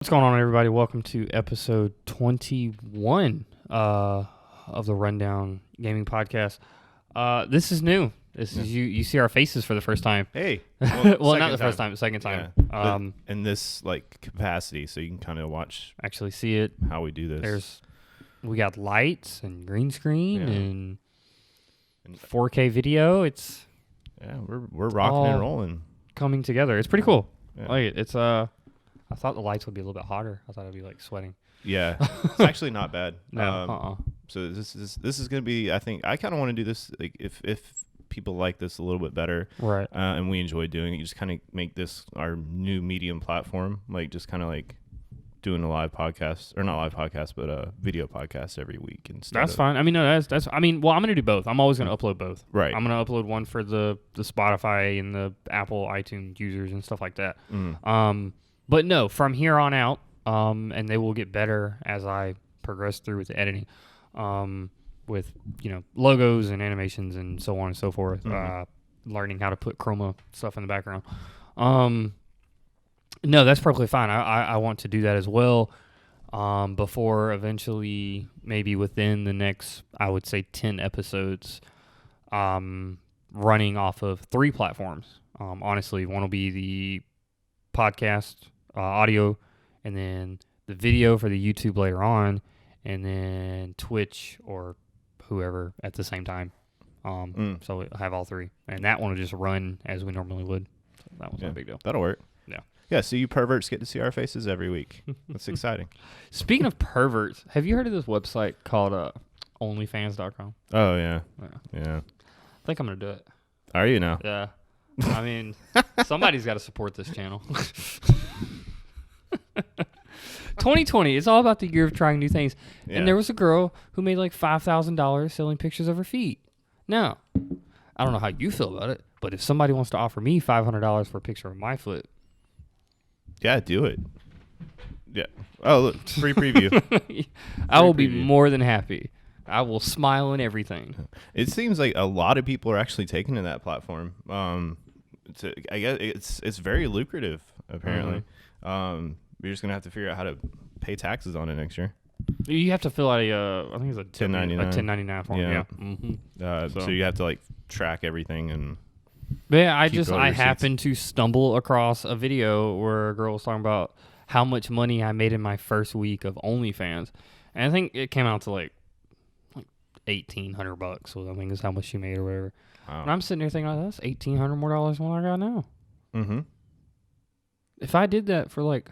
What's going on, everybody? Welcome to episode 21 of the Rundown Gaming Podcast. This is new. This is you see our faces for the first time. Hey. Well, not the first time, the second time. Yeah. In this capacity, so you can kind of watch actually see it. How we do this. We got lights and green screen and 4K video. We're rocking and rolling, coming together. It's pretty cool. Yeah. Like it's I thought the lights would be a little bit hotter. I thought it'd be like sweating. Yeah, it's actually not bad. No, So this is gonna be. I think I kind of want to do this. Like if people like this a little bit better, right? And we enjoy doing it, you just kind of make this our new medium platform. Like just kind of like doing a live podcast, or not live podcast, but a video podcast every week and stuff. That's fine. I mean, no, that's. I mean, well, I'm gonna do both. I'm always gonna upload both. Right. I'm gonna upload one for the Spotify and the Apple iTunes users and stuff like that. But no, from here on out, and they will get better as I progress through with the editing, with logos and animations and so on and so forth. Learning how to put chroma stuff in the background. No, that's perfectly fine. I want to do that as well. Before eventually, maybe within the next, I would say 10 episodes, running off of 3 platforms. Honestly, one will be the podcast audio, and then the video for the YouTube later on, and then Twitch or whoever at the same time. So we'll have all 3, and that one will just run as we normally would. So that was no big deal. That'll work. Yeah, so you perverts get to see our faces every week. That's exciting. Speaking of perverts, have you heard of this website called onlyfans.com? Oh, yeah. I think I'm going to do it. Are you now? Yeah. I mean, somebody's got to support this channel. 2020, it's all about the year of trying new things. Yeah. And there was a girl who made like $5,000 selling pictures of her feet. Now, I don't know how you feel about it, but if somebody wants to offer me $500 for a picture of my foot, yeah, do it. Yeah. Oh, look, free preview. I will be more than happy. I will smile and everything. It seems like a lot of people are actually taking to that platform. I guess it's very lucrative, apparently. You're just gonna have to figure out how to pay taxes on it next year. You have to fill out I think it's a 1099. A 1099 form. Yeah. So you have to like track everything and. Yeah, I happened to stumble across a video where a girl was talking about how much money I made in my first week of OnlyFans, and I think it came out to like $1,800. So I think is how much she made or whatever. Wow. And I'm sitting there thinking, that's $1,800 more than what I got now. Mm-hmm. If I did that for like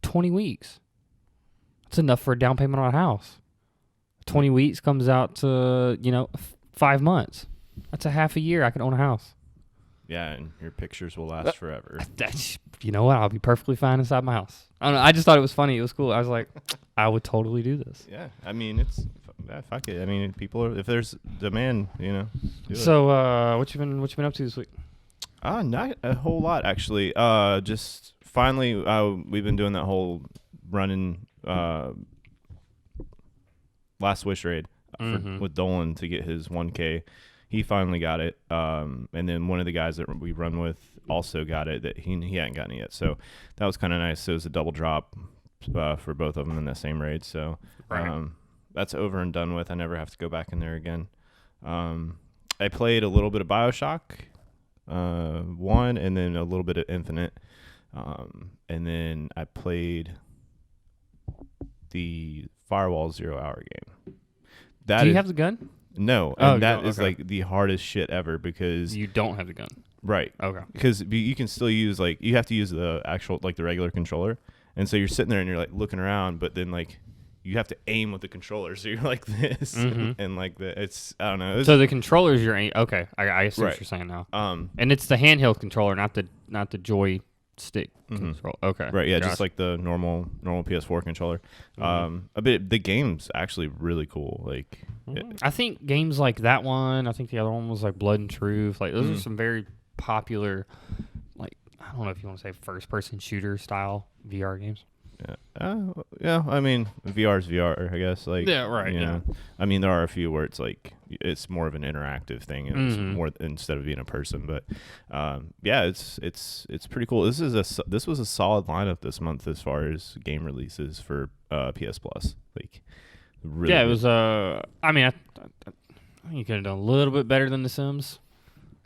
20 weeks, that's enough for a down payment on a house. 20 weeks comes out to 5 months. That's a half a year I could own a house. Yeah, and your pictures will last forever. You know what? I'll be perfectly fine inside my house. I don't know. I just thought it was funny. It was cool. I was like, I would totally do this. Yeah, I mean, fuck it. I mean, if there's demand, do so, what you been up to this week? Not a whole lot, actually. Just finally, we've been doing that whole running Last Wish raid with Dolan to get his 1K. He finally got it, and then one of the guys that we run with also got it. That he hadn't gotten it yet, so that was kind of nice. So it was a double drop for both of them in that same raid. So that's over and done with. I never have to go back in there again. I played a little bit of BioShock 1, and then a little bit of Infinite, and then I played the Firewall 0 Hour game. Do you have the gun? No, and that is like the hardest shit ever because you don't have the gun. Right. Okay. Because you can still use you have to use the actual the regular controller, and so you're sitting there and you're like looking around, but then you have to aim with the controller, so you're like this and it's I don't know. So the controller's your aim. Okay, I see what you're saying now. And it's the handheld controller, not the joy stick control. Okay. Right. Yeah. Just like the normal PS4 controller. The game's actually really cool. I think games like that one. I think the other one was like Blood and Truth. Those are some very popular. I don't know if you want to say first-person shooter style VR games. Yeah. I mean, VR's VR, I guess. Like, yeah, right. You know, I mean, there are a few where it's like it's more of an interactive thing, and it's more instead of being a person. But yeah, it's pretty cool. This was a solid lineup this month as far as game releases for PS Plus. Like, really. Yeah, it was. I mean, I think you could have done a little bit better than The Sims.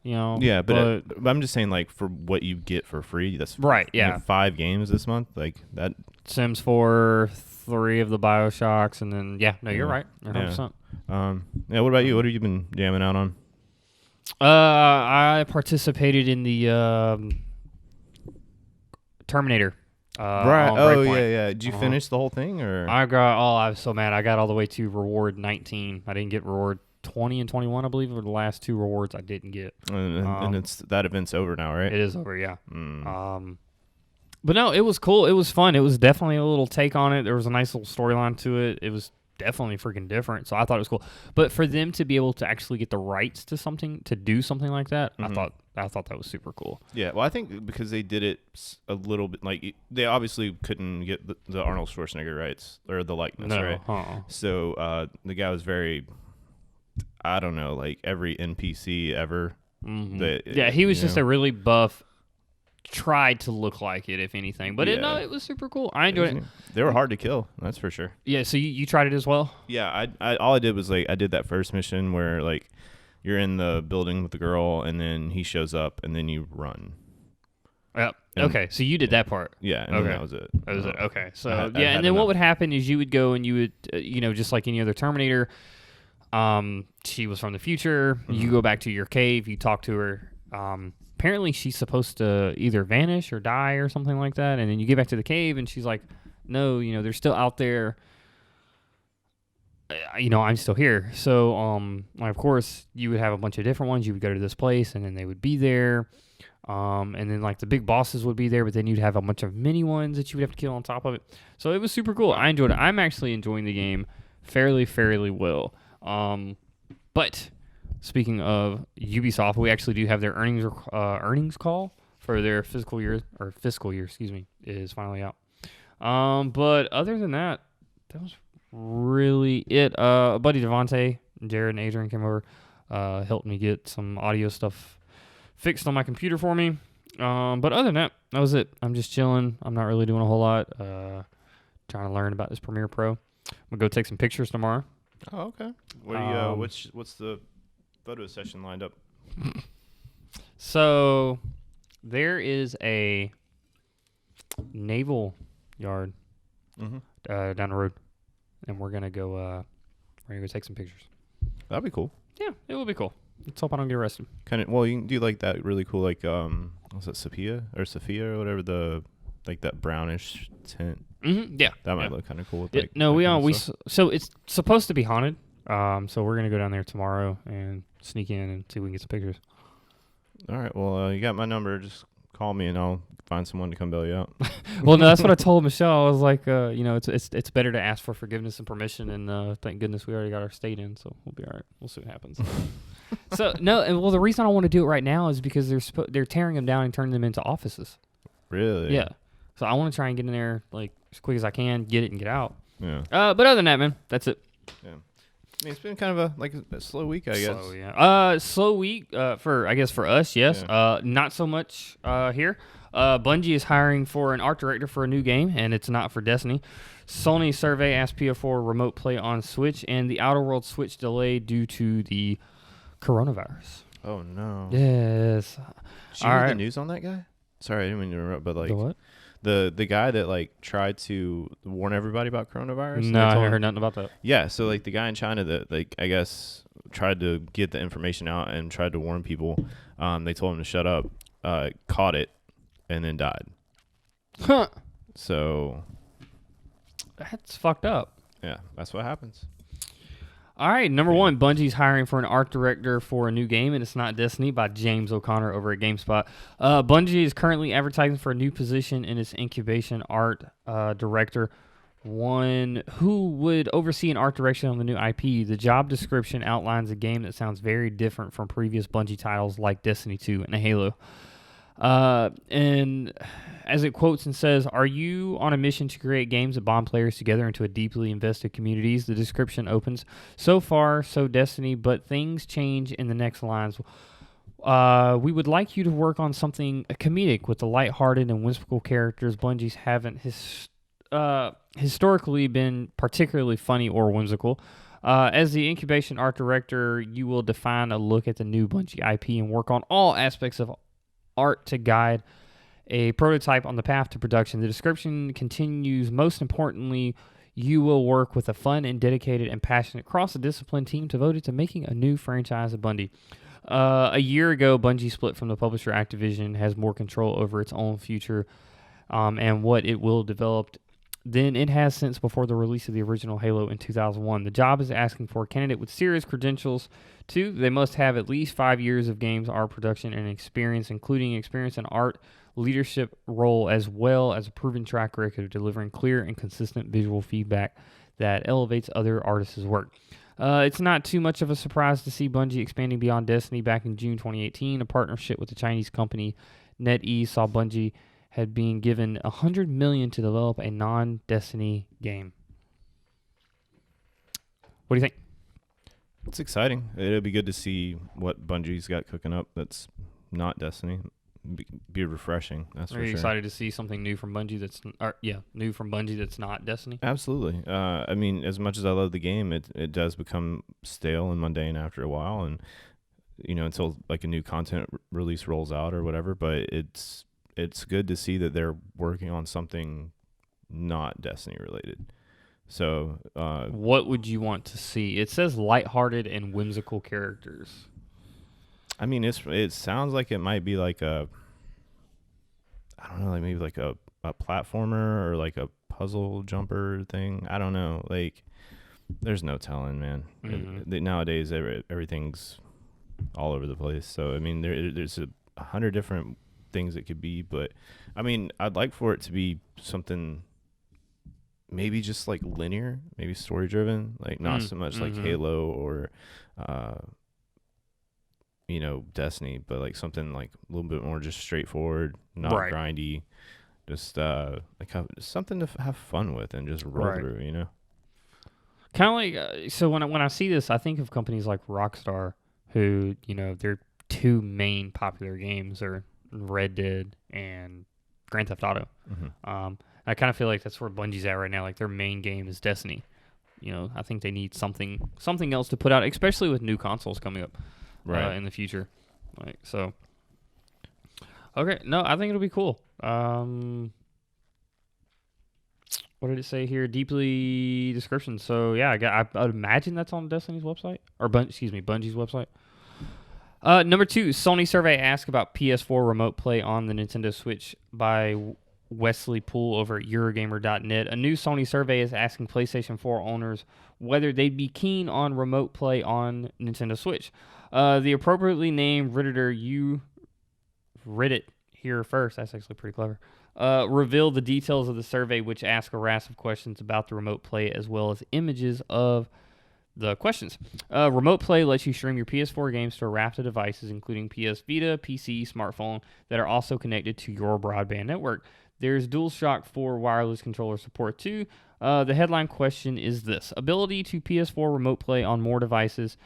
You know. Yeah, but I'm just saying, like, for what you get for free, that's right. Yeah, 5 games this month, like that. Sims 4, 3 of the BioShocks, and then you're right. 100%. Yeah. What about you? What have you been jamming out on? I participated in the Terminator. Right. Oh, yeah. Did you finish the whole thing, or? I was so mad. I got all the way to reward 19. I didn't get reward 20 and 21, I believe, were the last 2 rewards I didn't get. And it's that event's over now, right? It is over, yeah. But no, it was cool. It was fun. It was definitely a little take on it. There was a nice little storyline to it. It was definitely freaking different. So I thought it was cool. But for them to be able to actually get the rights to do something like that, I thought that was super cool. Yeah, well, I think because they did it a little bit, like, they obviously couldn't get the Arnold Schwarzenegger rights or the likeness, right? So the guy was very, I don't know, like every NPC ever. He was just a really buff. Tried to look like it, if anything, but it was super cool. I enjoyed it. They were hard to kill, that's for sure. Yeah, so you tried it as well? Yeah, I all I did was, like, I did that first mission where, like, you're in the building with the girl, and then he shows up, and then you run. Yep. Okay, so you did that part. Yeah, and then that was it. That was it. Okay, so and then what would happen is you would go and you would, just like any other Terminator, she was from the future. You go back to your cave, you talk to her. Apparently she's supposed to either vanish or die or something like that, and then you get back to the cave and she's like, no, they're still out there, I'm still here. So of course you would have a bunch of different ones. You would go to this place and then they would be there, and then, like, the big bosses would be there, but then you'd have a bunch of mini ones that you would have to kill on top of it. So it was super cool. I enjoyed it. I'm actually enjoying the game fairly well. But speaking of Ubisoft, we actually do have their earnings call for their fiscal year, is finally out. But other than that, that was really it. Buddy Devontae, Jared, and Adrian came over, helped me get some audio stuff fixed on my computer for me. But other than that was it. I'm just chilling. I'm not really doing a whole lot. Trying to learn about this Premiere Pro. I'm gonna go take some pictures tomorrow. Oh, okay. What do you? What's the photo session lined up? So there is a naval yard down the road, and we're gonna go take some pictures. That'd be cool. Yeah, it will be cool. Let's hope I don't get arrested. Kind of. Well, you can do like that really cool, like what's that, Sophia or whatever, that brownish tint. Yeah, that might look kind of cool. With so it's supposed to be haunted. So we're gonna go down there tomorrow and sneak in and see if we can get some pictures. All right. Well, you got my number. Just call me and I'll find someone to come bail you out. Well, no, that's what I told Michelle. I was like, it's better to ask for forgiveness and permission, and thank goodness we already got our state in, so we'll be all right. We'll see what happens. So no, and well, the reason I want to do it right now is because they're tearing them down and turning them into offices. Really? Yeah. So I want to try and get in there like as quick as I can, get it and get out. Yeah. But other than that, man, that's it. Yeah. I mean, it's been kind of a slow week, I guess. Slow, yeah. Slow week for us, yes. Yeah. Not so much here. Bungie is hiring for an art director for a new game, and it's not for Destiny. Sony survey asked PS4 remote play on Switch, and the Outer Worlds Switch delayed due to the coronavirus. Oh no. Yes. Did you hear the news on that guy? Sorry, I didn't mean to interrupt, but like the what? The guy that like tried to warn everybody about coronavirus. No, I haven't heard nothing about that. Yeah, so like the guy in China that like I guess tried to get the information out and tried to warn people. They told him to shut up. Caught it, and then died. Huh. So that's fucked up. Yeah, that's what happens. All right, number one, Bungie's hiring for an art director for a new game, and it's not Destiny, by James O'Connor over at GameSpot. Bungie is currently advertising for a new position in its incubation art director, one who would oversee an art direction on the new IP. The job description outlines a game that sounds very different from previous Bungie titles like Destiny 2 and Halo. And as it quotes and says, "Are you on a mission to create games that bond players together into a deeply invested communities?" The description opens, "So far, so Destiny, but things change in the next lines. We would like you to work on something comedic with the lighthearted and whimsical characters. Bungie's haven't historically been particularly funny or whimsical. As the incubation art director, you will define a look at the new Bungie IP and work on all aspects of art to guide a prototype on the path to production." The description continues, "Most importantly, you will work with a fun and dedicated and passionate cross-discipline team devoted to making a new franchise of Bungie." A year ago, Bungie split from the publisher Activision, has more control over its own future and what it will develop than it has since before the release of the original Halo in 2001. The job is asking for a candidate with serious credentials. Two, they must have at least 5 years of games art production and experience, including experience in art leadership role, as well as a proven track record of delivering clear and consistent visual feedback that elevates other artists' work. It's not too much of a surprise to see Bungie expanding beyond Destiny. Back in June 2018, a partnership with the Chinese company NetEase saw Bungie had been given $100 million to develop a non-Destiny game. What do you think? It's exciting. It'll be good to see what Bungie's got cooking up that's not Destiny. Be refreshing. That's for sure. Are you excited to see something new from Bungie that's not Destiny? Absolutely. I mean, as much as I love the game, it does become stale and mundane after a while, and until like a new content release rolls out or whatever. But it's good to see that they're working on something not Destiny related. So, what would you want to see? It says lighthearted and whimsical characters. I mean, it sounds like it might be like I don't know, like maybe like a platformer or like a puzzle jumper thing. I don't know. Like, there's no telling, man. Mm-hmm. Nowadays, everything's all over the place. So, I mean, there's 100 different things it could be. But, I mean, I'd like for it to be something maybe just like linear, maybe story-driven. Like, not so much like Halo or... Destiny, but like something like a little bit more just straightforward, not grindy, just something to have fun with and just roll through, Kind of like, so when I see this, I think of companies like Rockstar, who, their two main popular games are Red Dead and Grand Theft Auto. Mm-hmm. I kind of feel like that's where Bungie's at right now. Like, their main game is Destiny. I think they need something else to put out, especially with new consoles coming up. In the future. Okay, no, I think it'll be cool. What did it say here? Deeply description. So, yeah, I would imagine that's on Destiny's website. Or, Bungie's website. Number 2, Sony survey asked about PS4 remote play on the Nintendo Switch by Wesley Poole over at Eurogamer.net. A new Sony survey is asking PlayStation 4 owners whether they'd be keen on remote play on Nintendo Switch. The appropriately named Redditor, you read it here first. That's actually pretty clever. Revealed the details of the survey, which ask a raft of questions about the remote play as well as images of the questions. Remote play lets you stream your PS4 games to a raft of devices, including PS Vita, PC, smartphone, that are also connected to your broadband network. There's DualShock 4 wireless controller support too. The headline question is this: ability to PS4 remote play on more devices.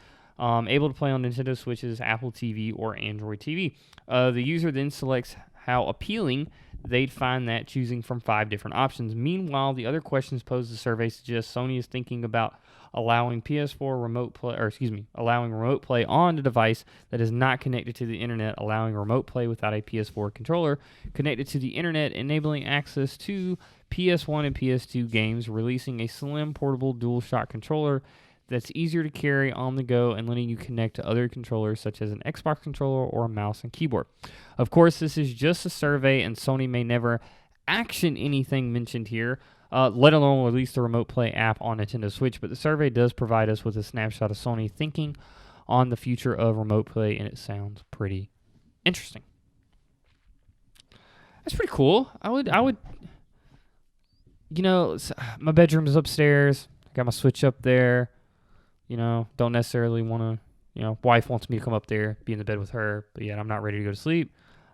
Able to play on Nintendo Switches, Apple TV, or Android TV. The user then selects how appealing they'd find that, choosing from 5 different options. Meanwhile, the other questions posed in the survey suggest Sony is thinking about allowing remote play on a device that is not connected to the internet, allowing remote play without a PS4 controller connected to the internet, enabling access to PS1 and PS2 games, releasing a slim portable DualShock controller that's easier to carry on the go and letting you connect to other controllers such as an Xbox controller or a mouse and keyboard. Of course, this is just a survey, and Sony may never action anything mentioned here, let alone release the Remote Play app on Nintendo Switch, but the survey does provide us with a snapshot of Sony thinking on the future of Remote Play, and it sounds pretty interesting. That's pretty cool. I would, my bedroom is upstairs. I got my Switch up there. Don't necessarily want to, wife wants me to come up there, be in the bed with her, but yet I'm not ready to go to sleep.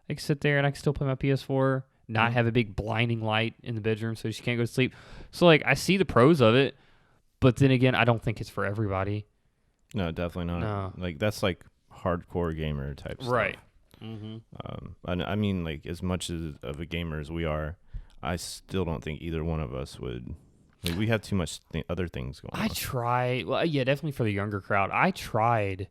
I can sit there and I can still play my PS4, not have a big blinding light in the bedroom so she can't go to sleep. So, like, I see the pros of it, but then again, I don't think it's for everybody. No, definitely not. No. Like, that's like hardcore gamer type stuff. Right. Mm-hmm. I mean, like, as much of a gamer as we are, I still don't think either one of us would. Like, we have too much other things going on. I tried. Well, yeah, definitely for the younger crowd. I tried,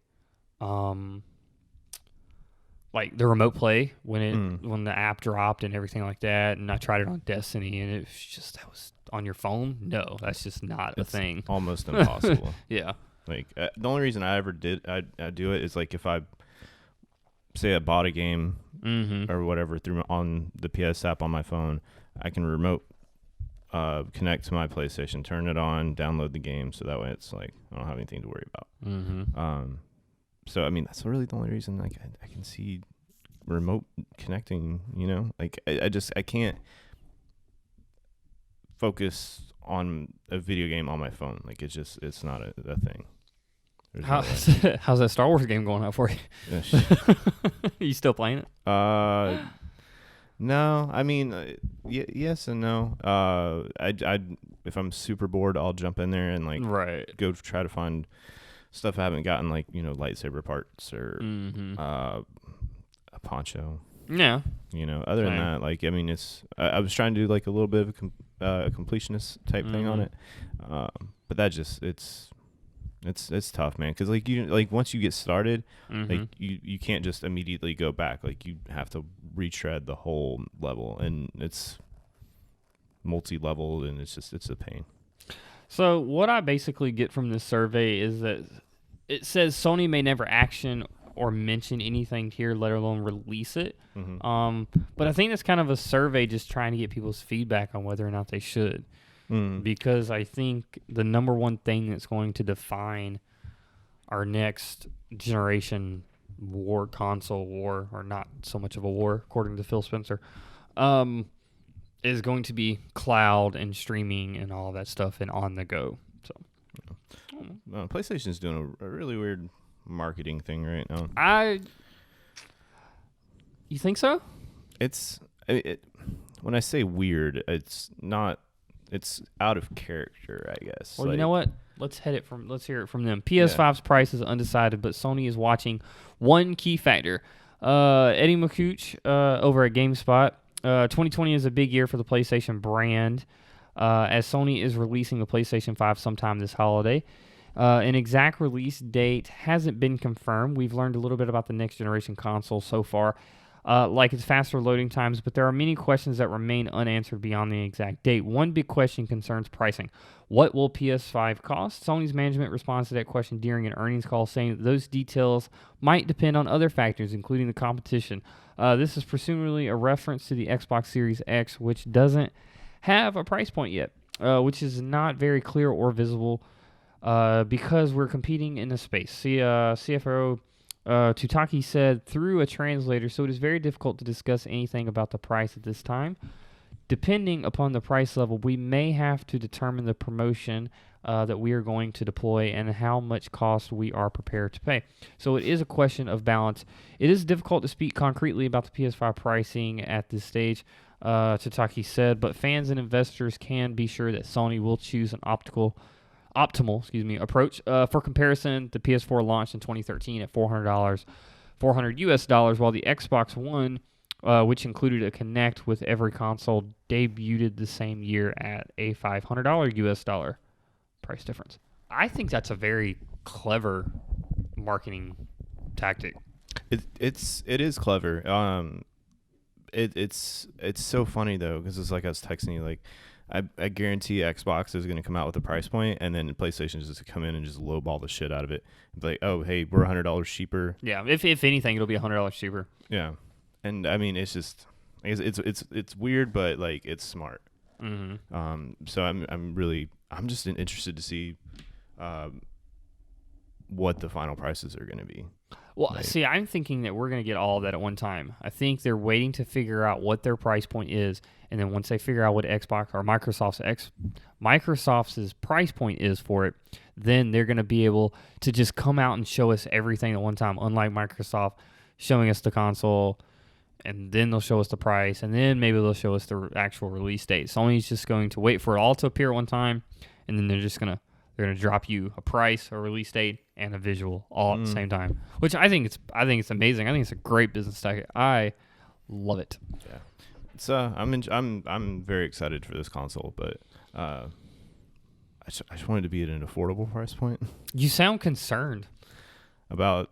like the remote play when the app dropped and everything like that, and I tried it on Destiny, and it was just that was on your phone. No, that's just not a thing. Almost impossible. Yeah. Like the only reason I ever did I do it is like if I say I bought a game or whatever on the PS app on my phone, I can remote connect to my PlayStation, turn it on, download the game, so that way it's like I don't have anything to worry about. So I mean that's really the only reason like I can see remote connecting. You know, like I can't focus on a video game on my phone. Like it's not a thing. How's that Star Wars game going out for you? You still playing it? No. I mean, yes and no. I if I'm super bored, I'll jump in there and like go try to find stuff I haven't gotten, like lightsaber parts or a poncho. Yeah. Other than that, like I mean, I was trying to do like a little bit of a completionist type thing on it, but that just it's tough, man, because like once you get started, like you can't just immediately go back. Like you have to retread the whole level, and it's multi-level, and it's a pain. So what I basically get from this survey is that it says Sony may never action or mention anything here, let alone release it. But I think that's kind of a survey just trying to get people's feedback on whether or not they should. Because I think the number one thing that's going to define our next generation console war, or not so much of a war, according to Phil Spencer, is going to be cloud and streaming and all that stuff and on the go. So, PlayStation's doing a really weird marketing thing right now. You think so? When I say weird, it's not. It's out of character, I guess. Well, you know what? Let's hear it from them. PS5's price is undecided, but Sony is watching one key factor. Eddie McCouch over at GameSpot. 2020 is a big year for the PlayStation brand, as Sony is releasing the PlayStation 5 sometime this holiday. An exact release date hasn't been confirmed. We've learned a little bit about the next generation console so far, like its faster loading times, but there are many questions that remain unanswered beyond the exact date. One big question concerns pricing. What will PS5 cost? Sony's management responds to that question during an earnings call, saying that those details might depend on other factors, including the competition. This is presumably a reference to the Xbox Series X, which doesn't have a price point yet, which is not very clear or visible because we're competing in a space. CFO Tutaki said through a translator, so it is very difficult to discuss anything about the price at this time. Depending upon the price level, we may have to determine the promotion that we are going to deploy and how much cost we are prepared to pay. So it is a question of balance. It is difficult to speak concretely about the PS5 pricing at this stage, Tutaki said, but fans and investors can be sure that Sony will choose an optimal approach. For comparison, the PS4 launched in 2013 at $400 US, while the Xbox One, which included a Kinect with every console, debuted the same year at a $500 US price difference. I think that's a very clever marketing tactic. It is clever. It's so funny though, because it's like I was texting you, like I guarantee Xbox is going to come out with a price point, and then PlayStation is just come in and just lowball the shit out of it. Be like, oh hey, we're $100 cheaper. Yeah, if anything, it'll be $100 cheaper. Yeah, and I mean it's just it's weird, but like it's smart. So I'm just interested to see what the final prices are going to be. Well, see, I'm thinking that we're going to get all of that at one time. I think they're waiting to figure out what their price point is, and then once they figure out what Xbox or Microsoft's price point is for it, then they're going to be able to just come out and show us everything at one time, unlike Microsoft showing us the console and then they'll show us the price, and then maybe they'll show us the actual release date. Sony's just going to wait for it all to appear at one time, and then they're gonna drop you a price, a release date, and a visual all at the same time. Which I think it's amazing. I think it's a great business tactic. I love it. Yeah, it's I'm very excited for this console, but I just wanted to be at an affordable price point. You sound concerned about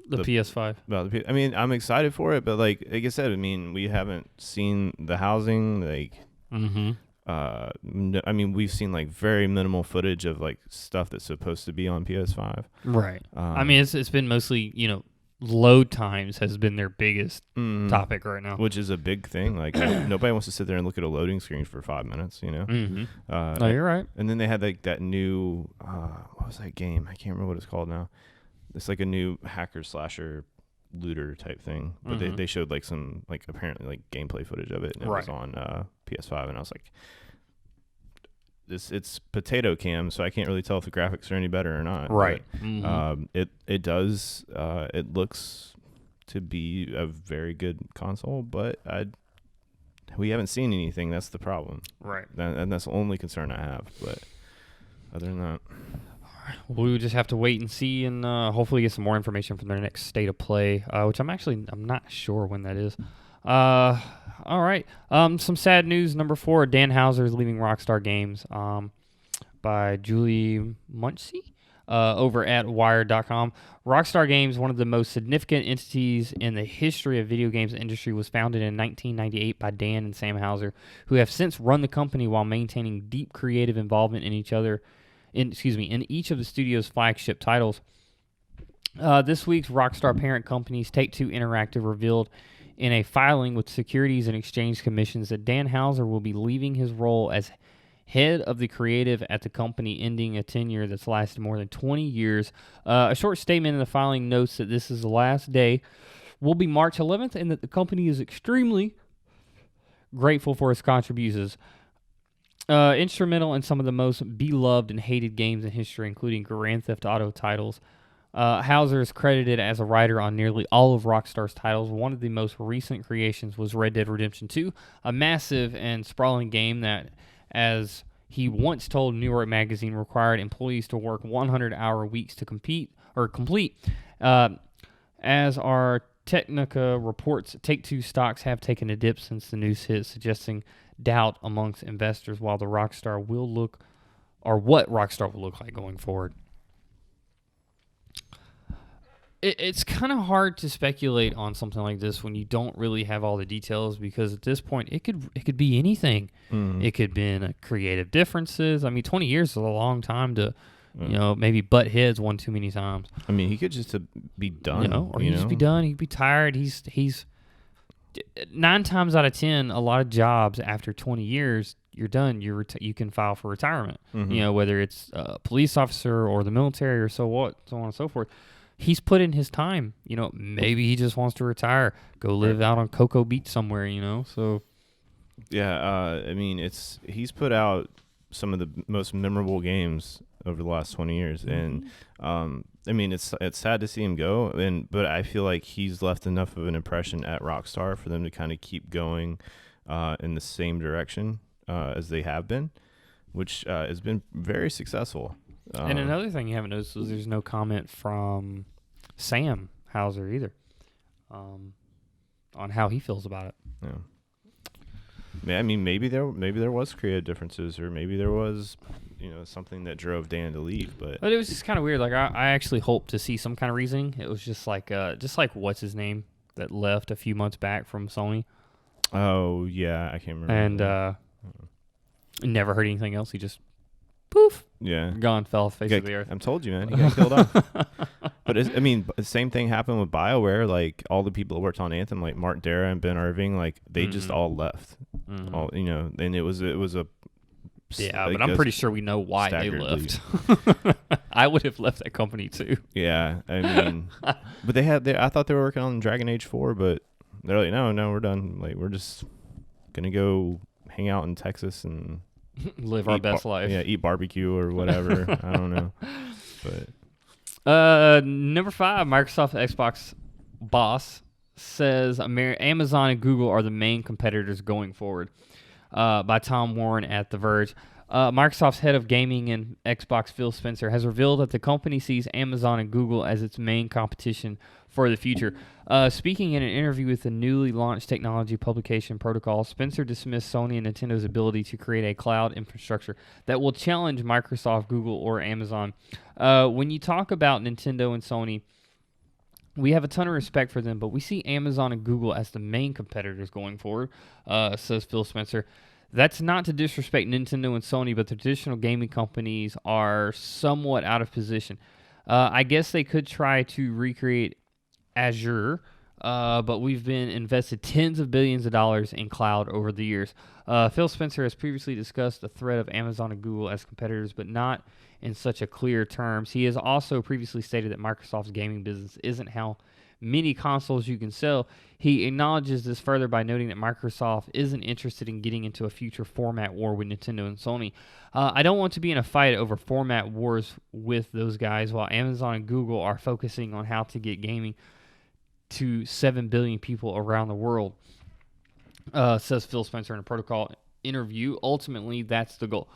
the PS5. I mean, I'm excited for it, but like I said, I mean, we haven't seen the housing. Like, I mean, we've seen like very minimal footage of like stuff that's supposed to be on PS5. Right. I mean, it's been mostly, load times has been their biggest topic right now, which is a big thing. Like, nobody wants to sit there and look at a loading screen for 5 minutes. No, you're right. And then they had like that new what was that game? I can't remember what it's called now. It's like a new hacker slasher looter type thing, but they showed like some like apparently like gameplay footage of it, and it was on PS5, and I was like, it's potato cam, so I can't really tell if the graphics are any better or not. Right. But, it does it looks to be a very good console, but we haven't seen anything. That's the problem. Right. And that's the only concern I have. But other than that, we just have to wait and see, and hopefully get some more information from their next state of play, which I'm not sure when that is. All right. Some sad news. Number 4, Dan Houser is leaving Rockstar Games, by Julie Muncie, over at Wired.com. Rockstar Games, one of the most significant entities in the history of video games industry, was founded in 1998 by Dan and Sam Houser, who have since run the company while maintaining deep creative involvement in each of the studio's flagship titles. This week's Rockstar parent companies Take-Two Interactive revealed in a filing with Securities and Exchange Commissions that Dan Houser will be leaving his role as head of the creative at the company, ending a tenure that's lasted more than 20 years. A short statement in the filing notes that this is the last day will be March 11th, and that the company is extremely grateful for his contributions. Instrumental in some of the most beloved and hated games in history, including Grand Theft Auto titles. Houser is credited as a writer on nearly all of Rockstar's titles. One of the most recent creations was Red Dead Redemption 2, a massive and sprawling game that, as he once told New York Magazine, required employees to work 100-hour weeks to complete. As our Technica reports, Take-Two stocks have taken a dip since the news hit, suggesting doubt amongst investors what Rockstar will look like going forward. It's kind of hard to speculate on something like this when you don't really have all the details, because at this point it could be anything. It could be creative differences. I mean, 20 years is a long time to maybe butt heads one too many times. I mean, he could just be done, he'd just be done. He'd be tired. He's 9 times out of 10, a lot of jobs after 20 years, you're done. You can file for retirement. Whether it's a police officer or the military or so on and so forth. He's put in his time. Maybe he just wants to retire, go live out on Cocoa Beach somewhere. So yeah. I mean, he's put out some of the most memorable games over the last 20 years, and I mean, it's sad to see him go, but I feel like he's left enough of an impression at Rockstar for them to kind of keep going in the same direction as they have been, which has been very successful. And another thing you haven't noticed is there's no comment from Sam Houser either on how he feels about it. Yeah. I mean, maybe there was creative differences, or maybe there was something that drove Dan to leave, but it was just kind of weird. Like I actually hoped to see some kind of reasoning. It was just like what's his name that left a few months back from Sony. Oh yeah, I can't remember. And never heard anything else. He just poof. Yeah. Gone, fell off the face of the earth. I told you, man. He got killed off. But the same thing happened with BioWare. Like, all the people that worked on Anthem, like Mark Dara and Ben Irving, like, they just all left. All, and it was a... Yeah, but I'm pretty sure we know why they left. I would have left that company, too. Yeah, I mean... but I thought they were working on Dragon Age 4, but they're like, no, we're done. Like, we're just going to go hang out in Texas and... live our best life. Yeah, eat barbecue or whatever. I don't know. But number 5, Microsoft Xbox boss says Amazon and Google are the main competitors going forward, by Tom Warren at The Verge. Microsoft's head of gaming and Xbox, Phil Spencer, has revealed that the company sees Amazon and Google as its main competition for the future. Speaking in an interview with the newly launched technology publication Protocol, Spencer dismissed Sony and Nintendo's ability to create a cloud infrastructure that will challenge Microsoft, Google, or Amazon. When you talk about Nintendo and Sony, we have a ton of respect for them, but we see Amazon and Google as the main competitors going forward, says Phil Spencer. That's not to disrespect Nintendo and Sony, but the traditional gaming companies are somewhat out of position. I guess they could try to recreate Azure, but we've been invested tens of billions of dollars in cloud over the years. Phil Spencer has previously discussed the threat of Amazon and Google as competitors, but not in such a clear terms. He has also previously stated that Microsoft's gaming business isn't how many consoles you can sell. He acknowledges this further by noting that Microsoft isn't interested in getting into a future format war with Nintendo and Sony. I don't want to be in a fight over format wars with those guys, while Amazon and Google are focusing on how to get gaming to 7 billion people around the world, says Phil Spencer in a Protocol interview. Ultimately, that's the goal.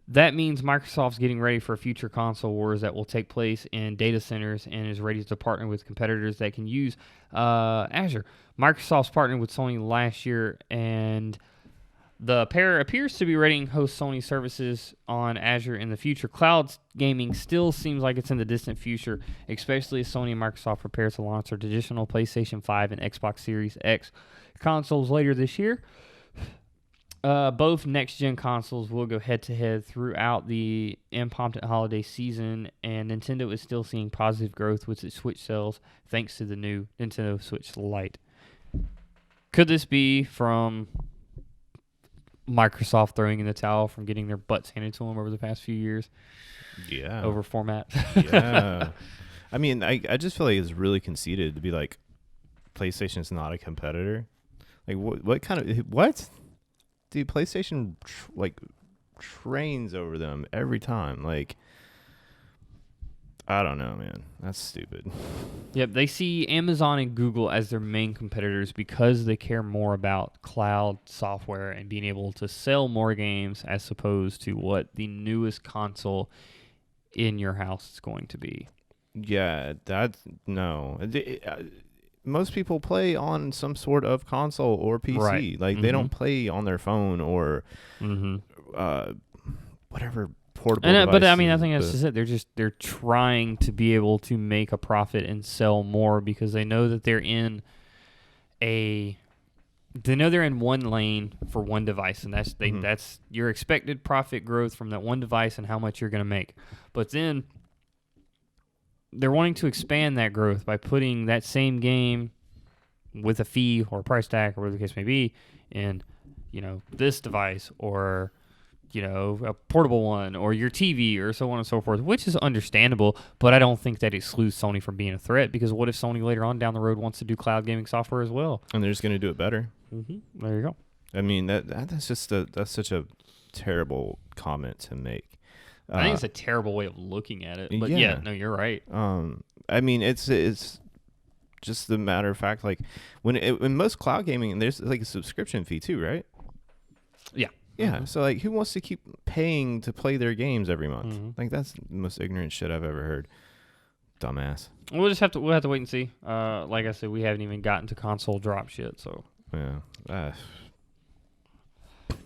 That means Microsoft's getting ready for future console wars that will take place in data centers and is ready to partner with competitors that can use Azure. Microsoft's partnered with Sony last year, and the pair appears to be ready to host Sony services on Azure in the future. Cloud gaming still seems like it's in the distant future, especially as Sony and Microsoft prepare to launch their traditional PlayStation 5 and Xbox Series X consoles later this year. Both next-gen consoles will go head-to-head throughout the impromptu holiday season, and Nintendo is still seeing positive growth with its Switch sales thanks to the new Nintendo Switch Lite. Could this be from Microsoft throwing in the towel from getting their butts handed to them over the past few years? Yeah. Over format? Yeah. I mean, I just feel like it's really conceited to be like, PlayStation's not a competitor. Like, what kind of... What? Dude, PlayStation trains over them every time. Like, I don't know, man. That's stupid. Yep, they see Amazon and Google as their main competitors because they care more about cloud software and being able to sell more games as opposed to what the newest console in your house is going to be. Yeah, no. Most people play on some sort of console or PC. Right. Like, they don't play on their phone or whatever portable device. But I mean, I think that's just it. They're trying to be able to make a profit and sell more because they know that they're in one lane for one device, and that's your expected profit growth from that one device and how much you're going to make. But then they're wanting to expand that growth by putting that same game with a fee or a price tag or whatever the case may be in, this device or, a portable one or your TV or so on and so forth, which is understandable, but I don't think that excludes Sony from being a threat because what if Sony later on down the road wants to do cloud gaming software as well? And they're just going to do it better. Mm-hmm. There you go. I mean, that's such a terrible comment to make. I think it's a terrible way of looking at it, but yeah, no, you're right. I mean, it's just the matter of fact, like in most cloud gaming, there's like a subscription fee too, right? Yeah. Yeah. Mm-hmm. So like, who wants to keep paying to play their games every month? Mm-hmm. Like, that's the most ignorant shit I've ever heard. Dumbass. We'll have to wait and see. Like I said, we haven't even gotten to console drops yet, so yeah.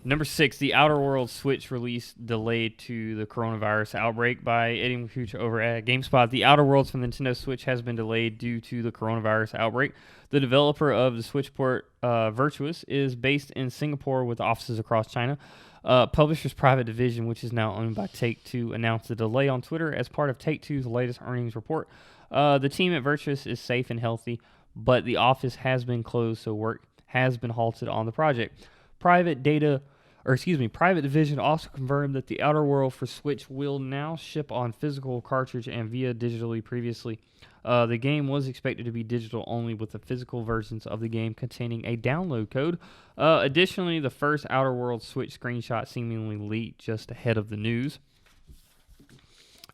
Number 6, the Outer Worlds Switch release delayed to the coronavirus outbreak by Eddie McCuch over at GameSpot. The Outer Worlds from the Nintendo Switch has been delayed due to the coronavirus outbreak. The developer of the Switch port, Virtuous, is based in Singapore with offices across China. Publisher's private division, which is now owned by Take-Two, announced the delay on Twitter as part of Take-Two's latest earnings report. The team at Virtuous is safe and healthy, but the office has been closed, so work has been halted on the project. Private division also confirmed that the Outer World for Switch will now ship on physical cartridge and via digitally previously. The game was expected to be digital only with the physical versions of the game containing a download code. Additionally, the first Outer World Switch screenshot seemingly leaked just ahead of the news.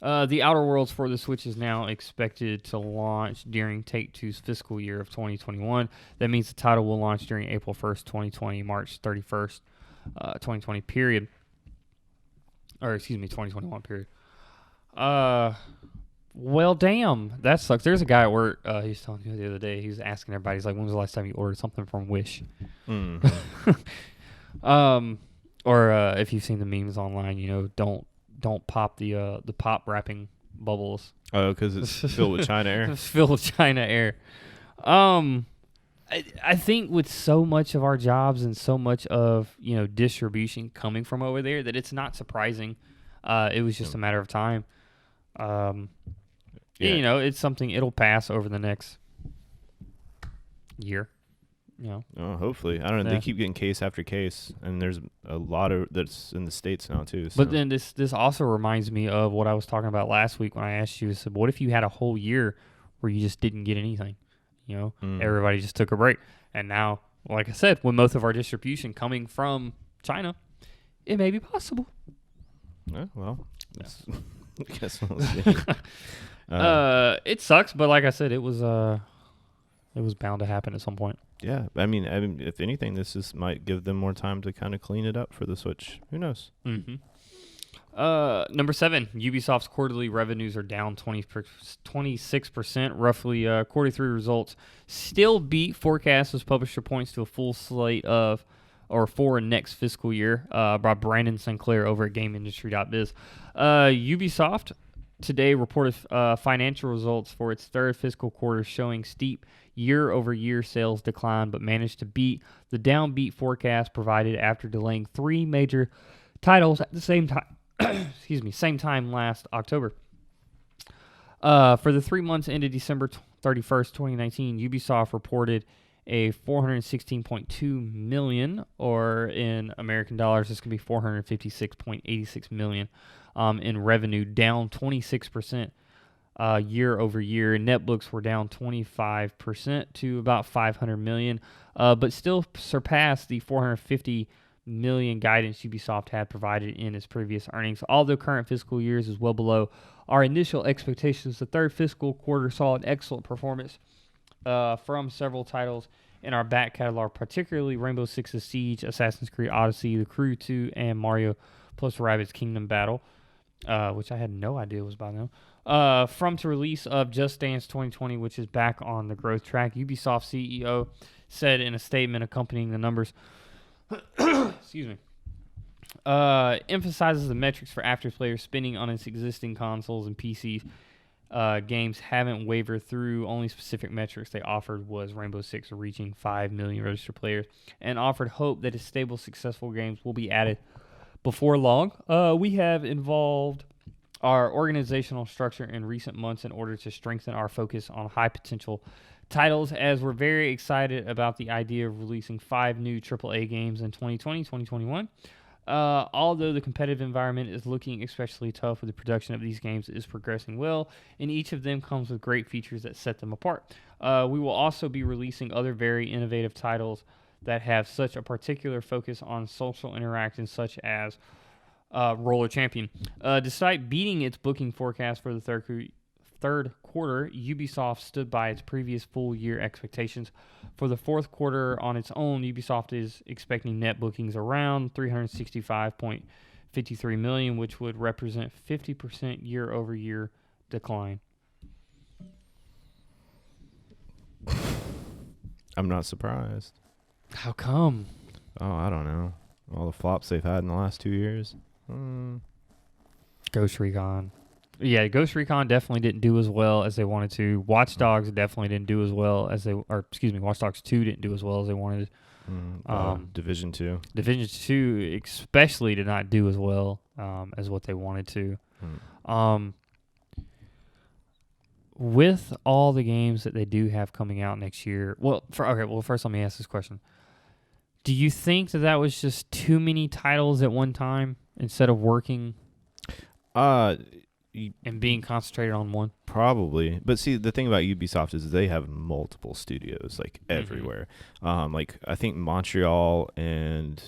The Outer Worlds for the Switch is now expected to launch during Take-Two's fiscal year of 2021. That means the title will launch during April 1st, 2020, March 31st, 2020 period. Or, excuse me, 2021 period. Well, damn, that sucks. There's a guy at work, he was telling me the other day, he was asking everybody, he's like, when was the last time you ordered something from Wish? Or if you've seen the memes online, you know, don't pop the pop wrapping bubbles. Oh, because it's filled with China air? It's filled with China air. I think with so much of our jobs and so much of, you know, distribution coming from over there that it's not surprising. It was just a matter of time. You know, it's something, it'll pass over the next year. You know. Oh, hopefully. I don't know. Yeah. They keep getting case after case, and there's a lot of that's in the States now, too. So. But then this also reminds me of what I was talking about last week when I asked you, I said, what if you had a whole year where you just didn't get anything? You know, everybody just took a break. And now, like I said, with most of our distribution coming from China, it may be possible. Yeah, well, I guess we'll see. It sucks, but like I said, it was bound to happen at some point. Yeah, I mean, if anything, this might give them more time to kind of clean it up for the Switch. Who knows? Mm-hmm. Number 7, Ubisoft's quarterly revenues are down 26%. Roughly, quarter 3 results still beat forecasts as publisher points to a full slate of for next fiscal year by Brandon Sinclair over at GameIndustry.biz. Ubisoft today reported financial results for its third fiscal quarter showing steep year-over-year sales decline, but managed to beat the downbeat forecast provided after delaying 3 major titles at the same time. Same time last October. For the 3 months ended December 31st, 2019, Ubisoft reported a $416.2 million, or in American dollars, this could be $456.86 million in revenue, down 26%. Year over year. Net books were down 25% to about $500 million, but still surpassed the $450 million guidance Ubisoft had provided in its previous earnings. Although current fiscal years is well below our initial expectations, the third fiscal quarter saw an excellent performance from several titles in our back catalog, particularly Rainbow Six's Siege, Assassin's Creed Odyssey, The Crew 2, and Mario plus Rabbids Kingdom Battle, which I had no idea was by now. From the release of Just Dance 2020, which is back on the growth track, Ubisoft CEO said in a statement accompanying the numbers, excuse me, emphasizes the metrics for active players spending on its existing consoles and PC games haven't wavered through. Only specific metrics they offered was Rainbow Six reaching 5 million registered players, and offered hope that its stable, successful games will be added before long. We have involved our organizational structure in recent months in order to strengthen our focus on high potential titles, as we're very excited about the idea of releasing 5 new AAA games in 2020, 2021. Although the competitive environment is looking especially tough, with the production of these games is progressing well, and each of them comes with great features that set them apart. We will also be releasing other very innovative titles that have such a particular focus on social interactions, such as Roller Champion. Despite beating its booking forecast for the third quarter, Ubisoft stood by its previous full-year expectations. For the fourth quarter on its own, Ubisoft is expecting net bookings around $365.53 million, which would represent 50% year-over-year decline. I'm not surprised. How come? Oh, I don't know. All the flops they've had in the last 2 years. Ghost Recon. Yeah, Ghost Recon definitely didn't do as well as they wanted to. Watch Dogs definitely didn't do as well as Watch Dogs 2 didn't do as well as they wanted. Division 2. Division 2 especially did not do as well as what they wanted to. With all the games that they do have coming out next year, first let me ask this question. Do you think that was just too many titles at one time instead of working and being concentrated on one? Probably. But see, the thing about Ubisoft is they have multiple studios, like, everywhere. Like, I think Montreal and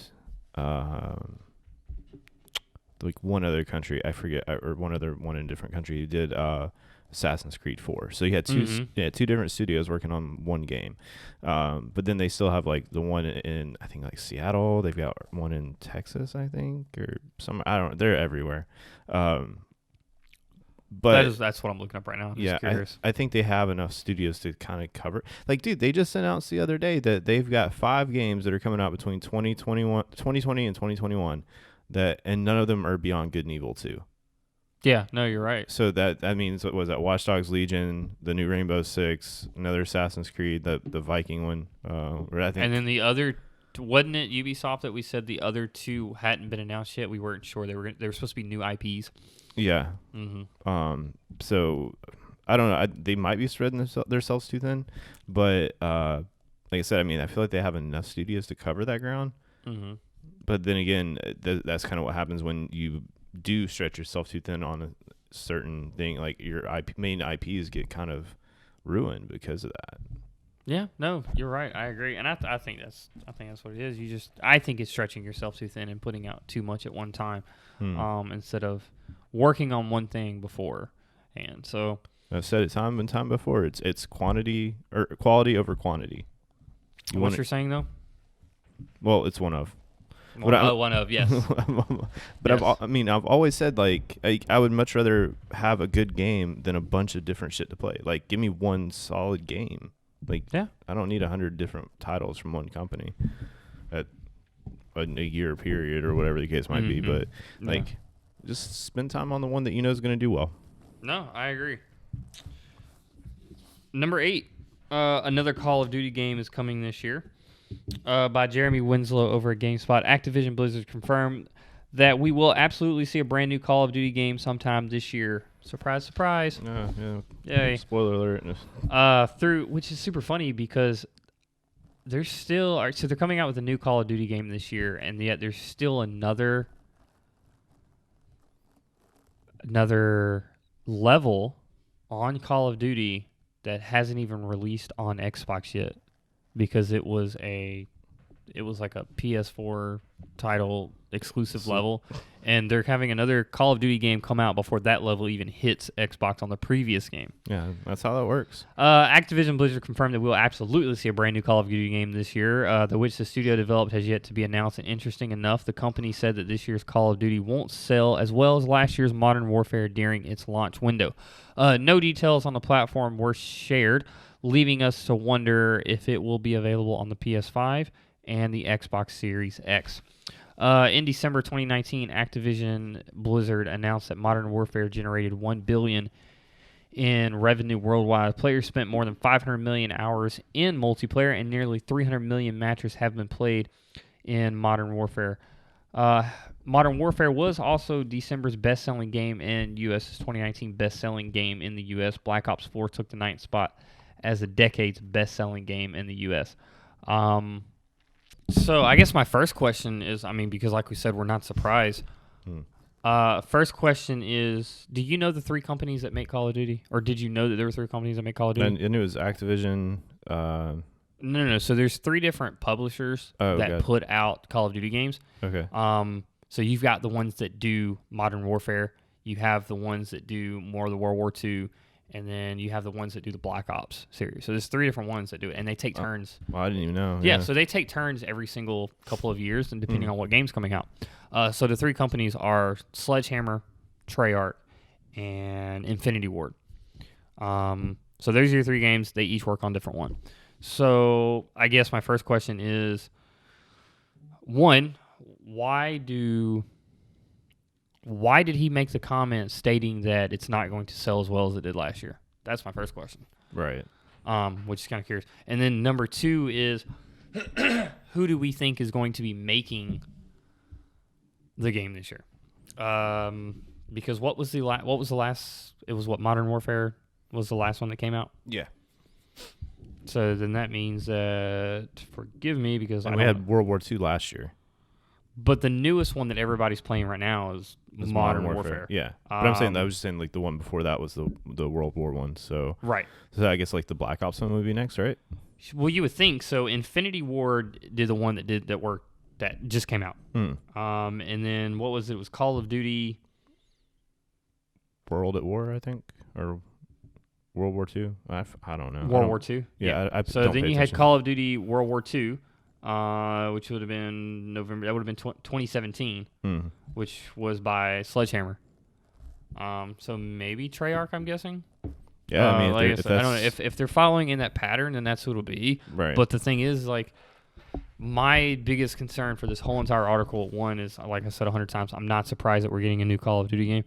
like one other country, I forget, or one in a different country who did Assassin's Creed 4. So you had two different studios working on one game. But then they still have like the one in, I think, like Seattle. They've got one in Texas, I think, or some. I don't know. They're everywhere. But that's what I'm looking up right now. I'm just curious. I think they have enough studios to kind of cover. Like, dude, they just announced the other day that they've got 5 games that are coming out between 2020 and 2021, and none of them are beyond Good and Evil 2. Yeah, no, you're right. So that means, what was that? Watch Dogs Legion, the new Rainbow Six, another Assassin's Creed, the Viking one. I think. And then the other, wasn't it Ubisoft that we said the other 2 hadn't been announced yet? We weren't sure they were supposed to be new IPs. Yeah. So I don't know. They might be spreading themselves too thin, but like I said, I mean, I feel like they have enough studios to cover that ground. Mm-hmm. But then again, that's kind of what happens when you do stretch yourself too thin on a certain thing. Like your main IPs get kind of ruined because of that. Yeah, no, you're right. I agree, and I think that's what it is. I think it's stretching yourself too thin and putting out too much at one time, instead of working on one thing before. And so I've said it time and time before. It's quantity or quality over quantity. What you're saying though? Well, it's one of. One of, yes. But yes. I've always said, like, I would much rather have a good game than a bunch of different shit to play. Like, give me one solid game. Like, I don't need 100 different titles from one company at a year period or whatever the case might be. But just spend time on the one that you know is going to do well. No, I agree. Number 8, another Call of Duty game is coming this year. By Jeremy Winslow over at GameSpot. Activision Blizzard confirmed that we will absolutely see a brand new Call of Duty game sometime this year. Surprise, surprise. Yeah. Yay. Spoiler alert. Which is super funny because there's still, so they're coming out with a new Call of Duty game this year, and yet there's still another level on Call of Duty that hasn't even released on Xbox yet. Because it was like a PS4 title exclusive level, and they're having another Call of Duty game come out before that level even hits Xbox on the previous game. Yeah, that's how that works. Activision Blizzard confirmed that we'll absolutely see a brand new Call of Duty game this year, which the studio developed has yet to be announced. And interesting enough, the company said that this year's Call of Duty won't sell as well as last year's Modern Warfare during its launch window. No details on the platform were shared, leaving us to wonder if it will be available on the PS5 and the Xbox Series X. In December 2019, Activision Blizzard announced that Modern Warfare generated $1 billion in revenue worldwide. Players spent more than 500 million hours in multiplayer, and nearly 300 million matches have been played in Modern Warfare. Modern Warfare was also December's best-selling game and U.S.'s 2019 best-selling game in the U.S. Black Ops 4 took the 9th spot as the decade's best-selling game in the U.S. So I guess my first question is, because like we said, we're not surprised. First question is, do you know the 3 companies that make Call of Duty? Or did you know that there were 3 companies that make Call of Duty? I knew it was Activision. No. So there's 3 different publishers that put out Call of Duty games. Okay. So you've got the ones that do Modern Warfare. You have the ones that do more of the World War II. And then you have the ones that do the Black Ops series. So there's 3 different ones that do it, and they take turns. Well, I didn't even know. Yeah, so they take turns every single couple of years, and depending on what game's coming out. So the 3 companies are Sledgehammer, Treyarch, and Infinity Ward. So there's your 3 games. They each work on different one. So I guess my first question is, 1, why did he make the comment stating that it's not going to sell as well as it did last year? That's my first question. Right. Which is kind of curious. And then number 2 is, who do we think is going to be making the game this year? Because what was the last? It was Modern Warfare was the last one that came out. Yeah. So then that means that, forgive me because we had World War II last year. But the newest one that everybody's playing right now is Modern Warfare. Yeah, but I was just saying like the one before that was the World War one. So right. So I guess like the Black Ops one would be next, right? Well, you would think so. Infinity Ward did the one that worked that just came out. And then what was it? It was Call of Duty World at War, I think, or World War II. I don't know. World War II. Yeah. So then you had Call of Duty World War II, which would have been November. That would have been 2017, which was by Sledgehammer. So maybe Treyarch, I'm guessing. Yeah, I mean, I don't know if they're following in that pattern, then that's who it'll be. Right. But the thing is, like, my biggest concern for this whole entire article, one is, like I said 100 times, I'm not surprised that we're getting a new Call of Duty game,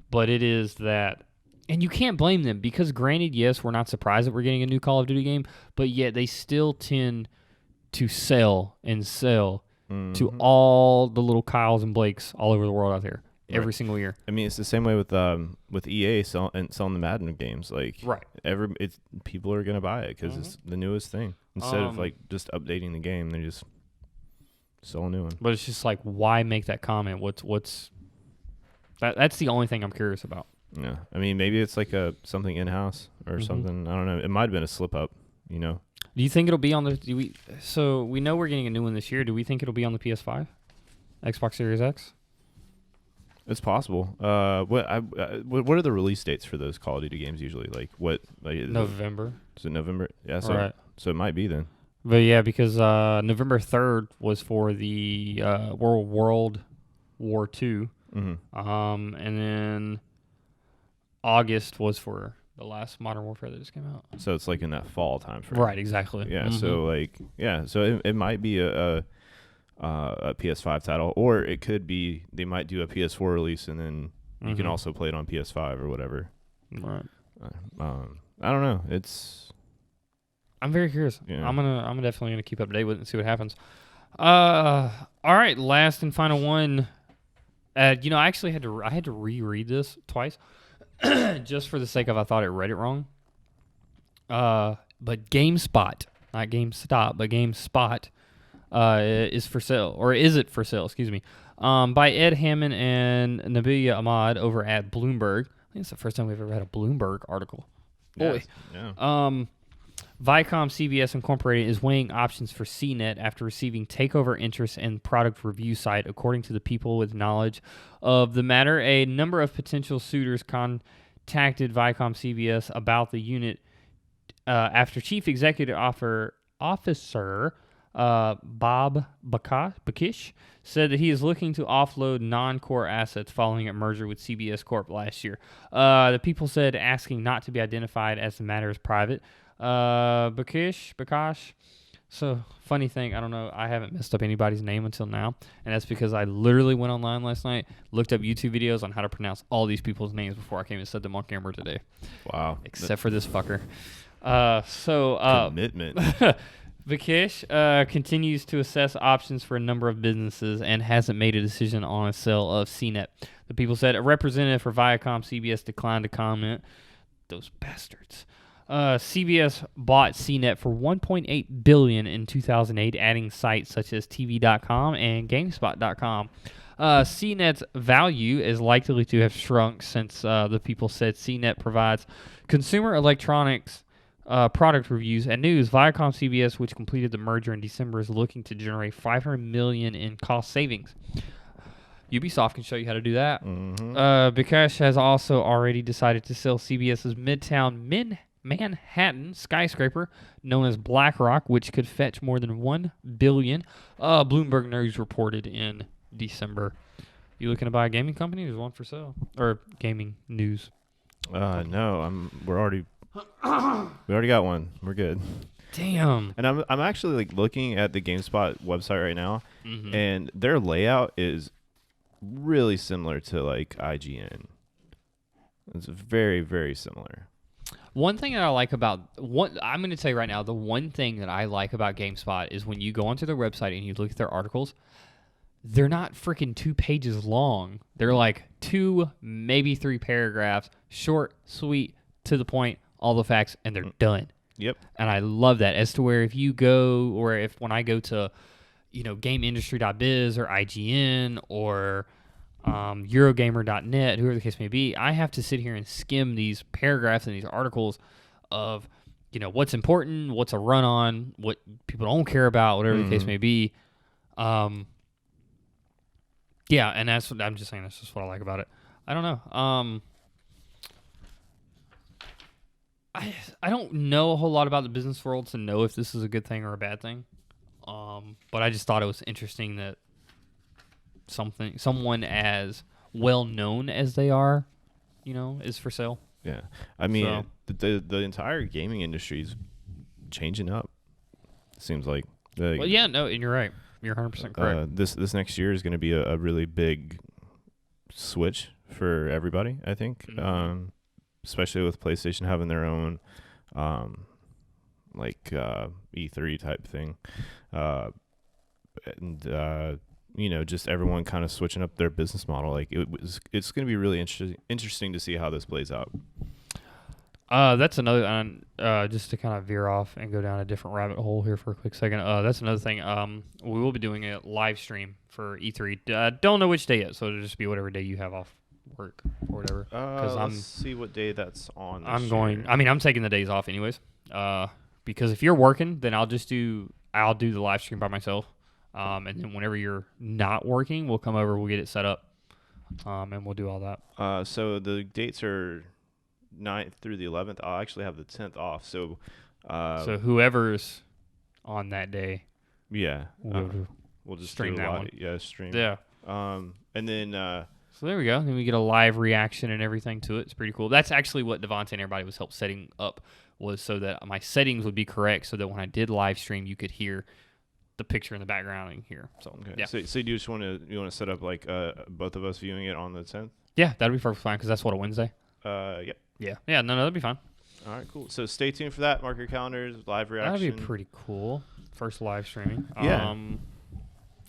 but it is that, and you can't blame them because, granted, yes, we're not surprised that we're getting a new Call of Duty game, but yet they still tend to sell to all the little Kyles and Blakes all over the world out there. Every single year. I mean, it's the same way with EA selling the Madden games. Like, people are gonna buy it because it's the newest thing. Instead of like just updating the game, they just sell a new one. But it's just like, why make that comment? What's that's the only thing I'm curious about. Yeah, I mean, maybe it's like something in house or something. I don't know. It might have been a slip up. You know. Do you think it'll be on the? So we know we're getting a new one this year. Do we think it'll be on the PS5, Xbox Series X? It's possible. What are the release dates for those Call of Duty games usually? Like what? Like, November. Is it November? Yeah. So so it might be then. But yeah, because November 3rd was for the World War II, and then August was for the last Modern Warfare that just came out. So it's like in that fall time frame. Right. Exactly. Yeah. So like So it might be a PS5 title, or it could be they might do a PS4 release and then you can also play it on PS5 or whatever. Right. I don't know. I'm very curious. Yeah. I'm definitely gonna keep up to date with it and see what happens. All right, last and final one. I actually had to reread this twice, just for the sake of I thought I read it wrong. But GameSpot, not GameStop, but GameSpot. Is for sale, or is it for sale? Excuse me. By Ed Hammond and Nabiya Ahmad over at Bloomberg. I think it's the first time we've ever had a Bloomberg article. Boy. Yes. Yeah. Viacom CBS Incorporated is weighing options for CNET after receiving takeover interest in product review site, according to the people with knowledge of the matter. A number of potential suitors contacted Viacom CBS about the unit after Chief Executive Officer Bob Bakish said that he is looking to offload non-core assets following a merger with CBS Corp last year. The people said, asking not to be identified as the matter is private. Bakish. So, funny thing, I don't know, I haven't messed up anybody's name until now, and that's because I literally went online last night, looked up YouTube videos on how to pronounce all these people's names before I came and said them on camera today. Wow. Except for this fucker. Commitment. Bakish continues to assess options for a number of businesses and hasn't made a decision on a sale of CNET. The people said a representative for Viacom CBS declined to comment. Those bastards. CBS bought CNET for $1.8 billion in 2008, adding sites such as TV.com and GameSpot.com. CNET's value is likely to have shrunk since the people said CNET provides consumer electronics product reviews and news. Viacom CBS, which completed the merger in December, is looking to generate $500 million in cost savings. Ubisoft can show you how to do that. Bikash has also already decided to sell CBS's Midtown Manhattan skyscraper known as BlackRock, which could fetch more than $1 billion. Bloomberg News reported in December. You looking to buy a gaming company? There's one for sale. Or gaming news. No, we already got one. We're good. Damn. And I'm actually like looking at the GameSpot website right now, and their layout is really similar to like IGN. It's very, very similar. One thing that I like about I'm going to tell you right now, the one thing that I like about GameSpot is when you go onto their website and you look at their articles, they're not freaking 2 pages long. They're like 2, maybe 3 paragraphs, short, sweet, to the point, all the facts, and they're done. Yep. And I love that. As to where if you go, or when I go to, GameIndustry.biz or IGN or Eurogamer.net, whoever the case may be, I have to sit here and skim these paragraphs and these articles of, what's important, what's a run-on, what people don't care about, whatever the case may be. Yeah, and that's what I'm just saying. That's just what I like about it. I don't know. I don't know a whole lot about the business world to know if this is a good thing or a bad thing. But I just thought it was interesting that someone as well known as they are, is for sale. Yeah, I mean, the entire gaming industry is changing up. It seems like. Well, yeah, no, and you're right. You're 100% correct. This next year is going to be a really big switch for everybody, I think. Mm-hmm. Especially with PlayStation having their own E3 type thing. Just everyone kind of switching up their business model. Like it's going to be really interesting to see how this plays out. That's another, just to kind of veer off and go down a different rabbit hole here for a quick second. That's another thing. We will be doing a live stream for E3. Don't know which day yet, so it'll just be whatever day you have off work or whatever. Let's see what day that's on. I'm taking the days off anyways. Because if you're working, then I'll do the live stream by myself. And then whenever you're not working, we'll come over, we'll get it set up, and we'll do all that. So the dates are 9th through the 11th. I'll actually have the 10th off. So whoever's on that day, yeah, we'll just stream that one. Yeah, stream. Yeah. And then so there we go. Then we get a live reaction and everything to it. It's pretty cool. That's actually what Devontae and everybody was help setting up, was so that my settings would be correct, so that when I did live stream, you could hear the picture in the background and here. So okay. Yeah. So you just want to set up like both of us viewing it on the 10th? Yeah, that'd be perfectly fine because that's what, a Wednesday. Yep. Yeah. No, that'd be fine. All right, cool. So stay tuned for that. Mark your calendars. Live reaction. That'd be pretty cool. First live streaming. Yeah.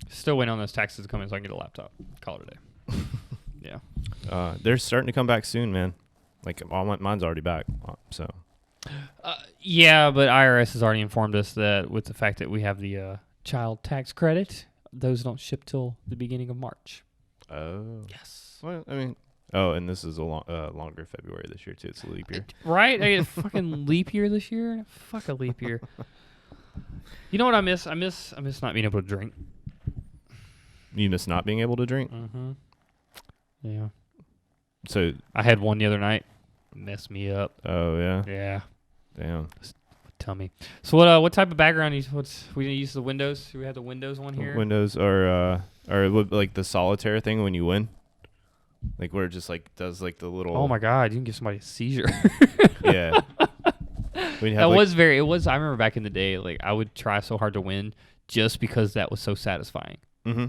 Still waiting on those taxes to come in so I can get a laptop. Call it a day. Yeah. They're starting to come back soon, man. Like mine's already back. So. Yeah, but IRS has already informed us that with the fact that we have the child tax credit, those don't ship till the beginning of March. Oh. Yes. Well, I mean. Oh, and this is a longer February this year too. It's a leap year, right? I get fucking leap year this year. Fuck a leap year. You know what I miss? I miss not being able to drink. You miss not being able to drink? Mm-hmm. Yeah. So I had one the other night. Messed me up. Oh yeah. Yeah. Damn. Tell me. So what type of background? We gonna use the Windows? Do we have the Windows one here? Windows or like the solitaire thing when you win. Like where it just like does like the little. Oh my God! You can give somebody a seizure. Yeah. That was very. It was. I remember back in the day, like I would try so hard to win just because that was so satisfying. Mm-hmm.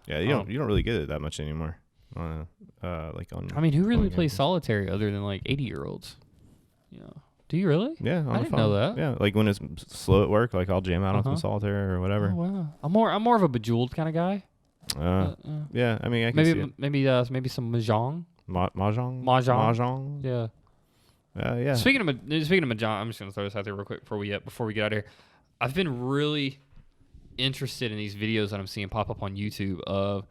Yeah, you don't really get it that much anymore. Like on. I mean, who really plays solitaire other than like 80-year-olds? Yeah. Do you really? Yeah, I didn't know that. Yeah, like when it's slow at work, like I'll jam out on some solitaire or whatever. Oh wow. I'm more of a Bejeweled kind of guy. Yeah, I mean, I can see it. Maybe some mahjong. Mahjong. Yeah. Yeah. Speaking of mahjong, I'm just gonna throw this out there real quick before we get out of here. I've been really interested in these videos that I'm seeing pop up on YouTube of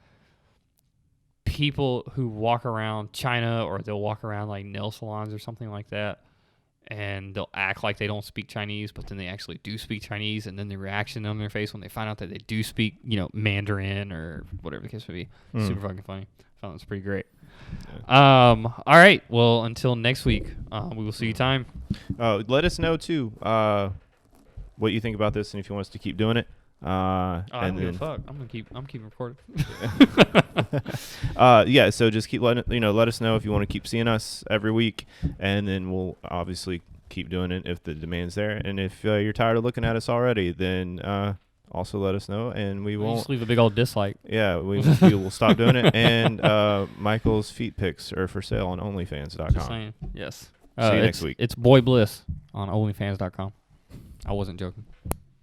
people who walk around China, or they'll walk around like nail salons or something like that, and they'll act like they don't speak Chinese, but then they actually do speak Chinese, and then the reaction on their face when they find out that they do speak, Mandarin or whatever the case may be. Super fucking funny. I found that's pretty great. Yeah. All right. Well, until next week, we will see you time. Let us know too what you think about this, and if you want us to keep doing it. I don't give a fuck. I'm keeping recording. Yeah. So just keep let us know if you want to keep seeing us every week, and then we'll obviously keep doing it if the demand's there. And if you're tired of looking at us already, then also let us know, and we won't just leave a big old dislike. Yeah, we will stop doing it. And Michael's feet pics are for sale on OnlyFans.com. Just saying. Yes. See you next week. It's Boy Bliss on OnlyFans.com. I wasn't joking.